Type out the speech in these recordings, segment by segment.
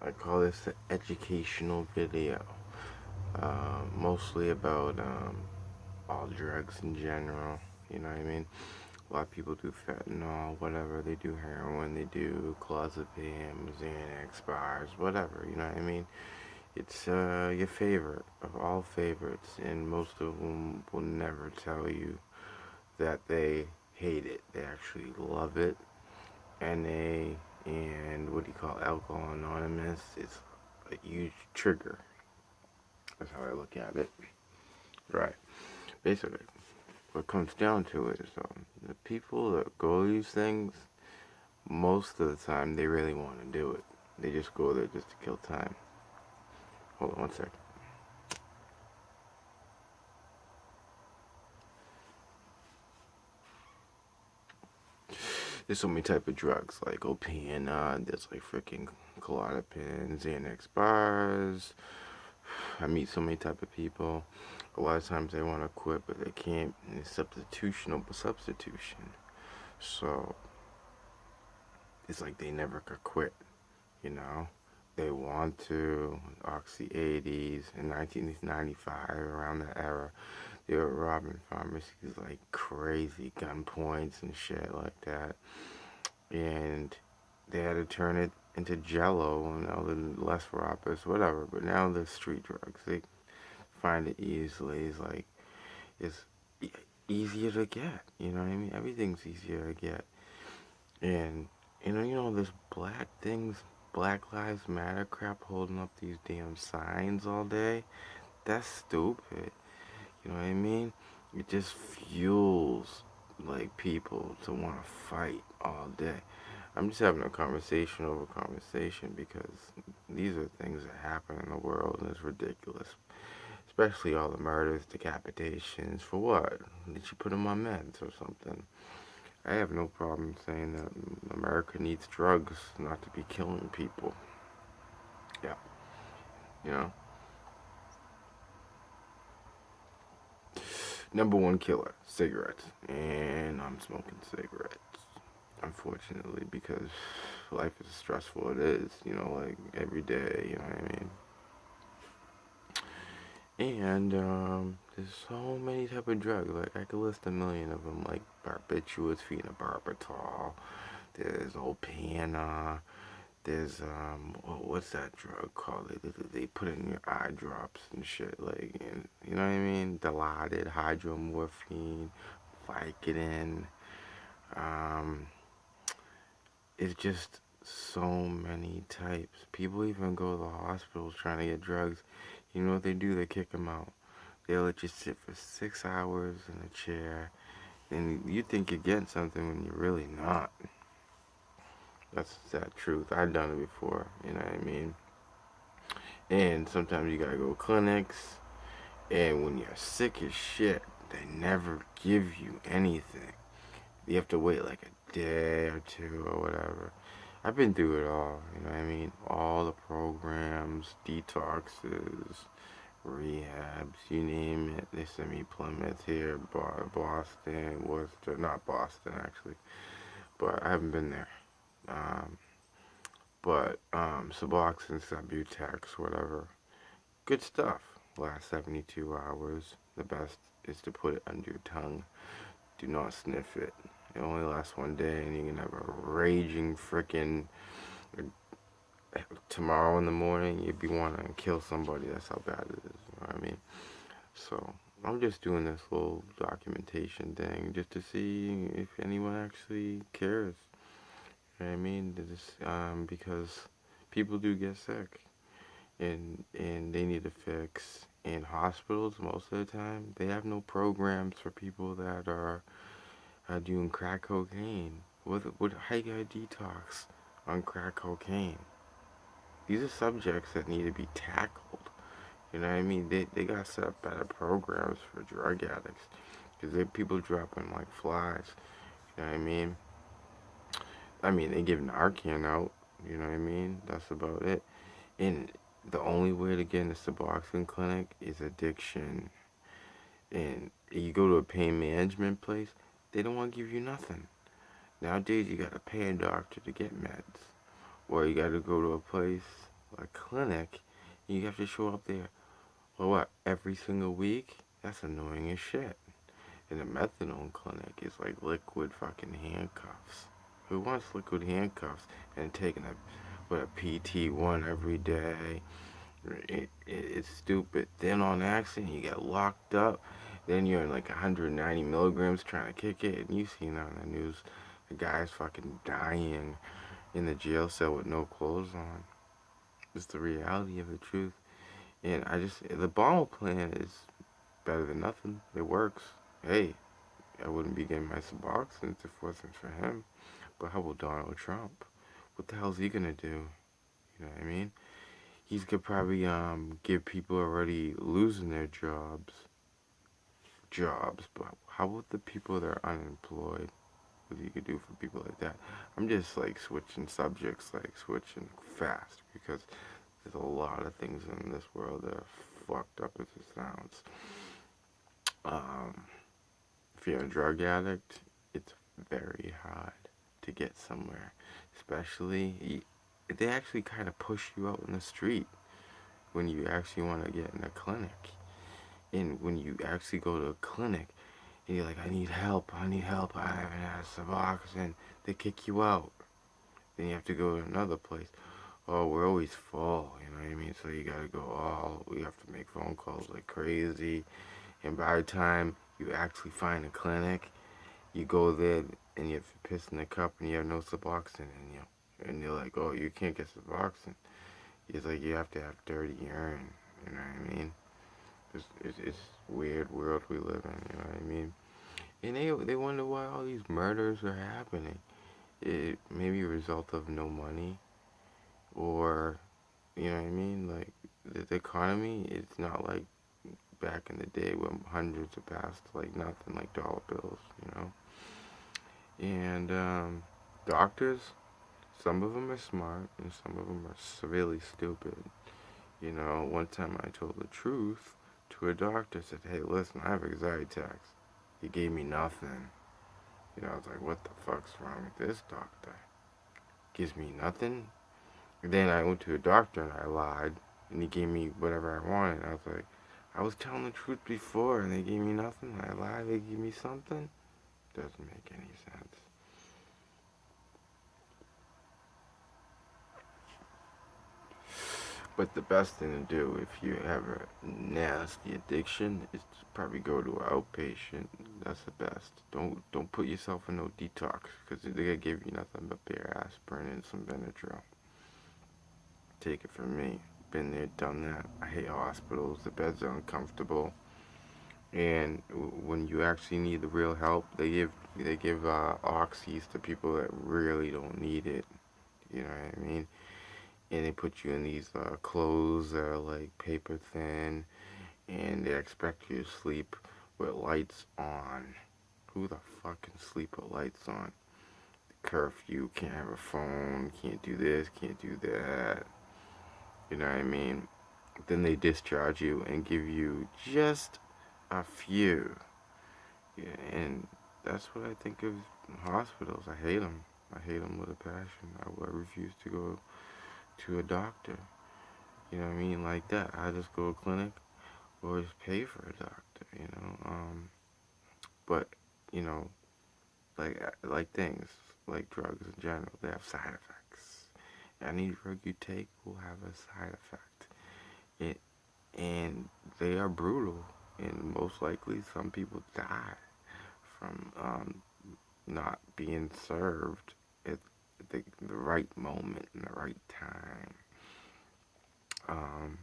I call this an educational video. Mostly about all drugs in general. You know what I mean? A lot of people do fentanyl, whatever. They do heroin, they do clozapam, Xanax bars, whatever. You know what I mean? It's your favorite of all favorites, and most of them will never tell you that they hate it. They actually love it, and what do you call Alcohol Anonymous? It's a huge trigger. That's how I look at it. Right. Basically, what it comes down to is the people that go to these things, most of the time they really want to do it. They just go there just to kill time. Hold on one second. There's so many type of drugs like opium. There's like freaking Klonopin, Xanax bars. I meet so many type of people. A lot of times they want to quit, but they can't. And it's substitution. So it's like they never could quit. You know, they want to. Oxy 80s in 1995, around that era, they were robbing pharmacies like crazy, gunpoints and shit like that. And they had to turn it into Jello, and now the less robbers, whatever. But now the street drugs, they find it easily. It's like it's easier to get. You know what I mean? Everything's easier to get. And this black things, Black Lives Matter crap, holding up these damn signs all day. That's stupid. You know what I mean? It just fuels like people to want to fight all day. I'm just having a conversation over conversation because these are things that happen in the world and it's ridiculous. Especially all the murders, decapitations. For what? Did you put them on meds or something? I have no problem saying that America needs drugs not to be killing people. Yeah, you know. Number one killer, cigarettes. And I'm smoking cigarettes. Unfortunately, because life is stressful. It is, like every day, you know what I mean? And there's so many type of drugs. Like I could list a million of them, like barbiturates, phenobarbital. There's opiana. There's what's that drug called? They put it in your eye drops and shit. Like, and, you know what I mean? Dilaudid, hydromorphine, Vicodin. Um, it's just so many types. People even go to the hospitals trying to get drugs. You know what they do? They kick them out. They let you sit for 6 hours in a chair, and you think you're getting something when you're really not. That's that truth. I've done it before. You know what I mean? And sometimes you gotta go to clinics, and when you're sick as shit, they never give you anything. You have to wait like a day or two or whatever. I've been through it all, you know what I mean? All the programs, detoxes, rehabs, you name it. They sent me Plymouth here, Boston, Worcester, not Boston actually, but I haven't been there. Um, but Suboxin, subutex, whatever, good stuff. Last 72 hours. The best is to put it under your tongue. Do not sniff it. It only lasts one day, and you can have a raging frickin' tomorrow in the morning. You'd be wanting to kill somebody. That's how bad it is. You know what I mean? So I'm just doing this little documentation thing just to see if anyone actually cares. You know what I mean? Because people do get sick, and they need a fix. In hospitals, most of the time, they have no programs for people that are doing crack cocaine. How you gonna detox on crack cocaine? These are subjects that need to be tackled. You know what I mean? They got set up better programs for drug addicts because people dropping like flies. You know what I mean? They give Narcan out. You know what I mean? That's about it. And the only way to get in a Suboxin clinic is addiction. And you go to a pain management place, they don't want to give you nothing. Nowadays, you gotta pay a doctor to get meds, or you gotta go to a place a clinic, and you have to show up there, well, what, every single week? That's annoying as shit. And a methadone clinic is like liquid fucking handcuffs. Who wants liquid handcuffs and taking a PT1 every day? It's stupid. Then on accident, you get locked up. Then you're in like 190 milligrams trying to kick it. And you seen on the news, the guy's fucking dying in the jail cell with no clothes on. It's the reality of the truth. And the Obama plan is better than nothing. It works. Hey, I wouldn't be getting my Suboxin if it wasn't for him. But how about Donald Trump? What the hell's he gonna do? You know what I mean? He's could probably give people already losing their jobs. But how about the people that are unemployed? What you could do for people like that? I'm just like switching subjects, like switching fast because there's a lot of things in this world that are fucked up as it sounds. Um, if you're a drug addict, it's very hard to get somewhere. Especially, they actually kind of push you out in the street when you actually want to get in a clinic. And when you actually go to a clinic, and you're like, I need help, I haven't had Suboxin, they kick you out. Then you have to go to another place. Oh, we're always full, you know what I mean? So you gotta go, we have to make phone calls like crazy. And by the time you actually find a clinic, you go there and you have to piss in the cup and you have no Suboxin in you. And you're like, oh, you can't get Suboxin. It's like you have to have dirty urine, you know what I mean? It's weird world we live in, you know what I mean? And they wonder why all these murders are happening. It may be a result of no money, or you know what I mean. Like the economy, it's not like back in the day when hundreds have passed like nothing, like dollar bills, you know. And doctors, some of them are smart, and some of them are severely stupid. You know, one time I told the truth to a doctor. Said, "Hey, listen, I have anxiety attacks." He gave me nothing. You know, I was like, "What the fuck's wrong with this doctor? Gives me nothing." And then I went to a doctor and I lied, and he gave me whatever I wanted. I was like, "I was telling the truth before, and they gave me nothing. I lied, they gave me something." Doesn't make any sense. But the best thing to do if you have a nasty addiction is to probably go to an outpatient. That's the best. Don't put yourself in no detox because they're gonna give you nothing but bare aspirin and some Benadryl. Take it from me. Been there, done that. I hate hospitals. The beds are uncomfortable, and when you actually need the real help, they give oxys to people that really don't need it. You know what I mean? And they put you in these clothes that are like paper thin, and they expect you to sleep with lights on. Who the fuck can sleep with lights on? Curfew, can't have a phone, can't do this, can't do that. You know what I mean? Then they discharge you and give you just a few. Yeah, and that's what I think of hospitals. I hate them. I hate them with a passion. I refuse to go to a doctor. You know what I mean? Like that. I just go to a clinic or just pay for a doctor, you know? But, you know, like things, like drugs in general, they have side effects. Any drug you take will have a side effect. It, and they are brutal. And most likely some people die from not being served at the right moment and the right time. Um,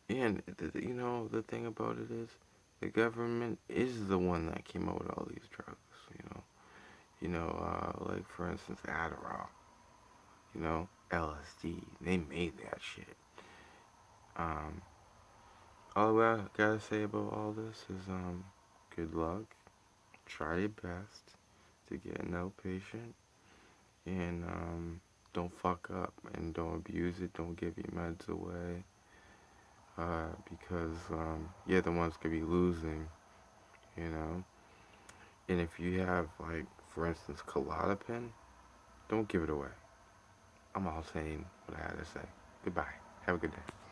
And you know the thing about it is, the government is the one that came up with all these drugs. Like for instance, Adderall. LSD. They made that shit. Um, all I gotta say about all this is good luck. Try your best to get an outpatient, and don't fuck up and don't abuse it. Don't give your meds away. Because you're the ones gonna be losing, you know. And if you have, like, for instance, Klonopin, don't give it away. I'm all saying what I had to say. Goodbye. Have a good day.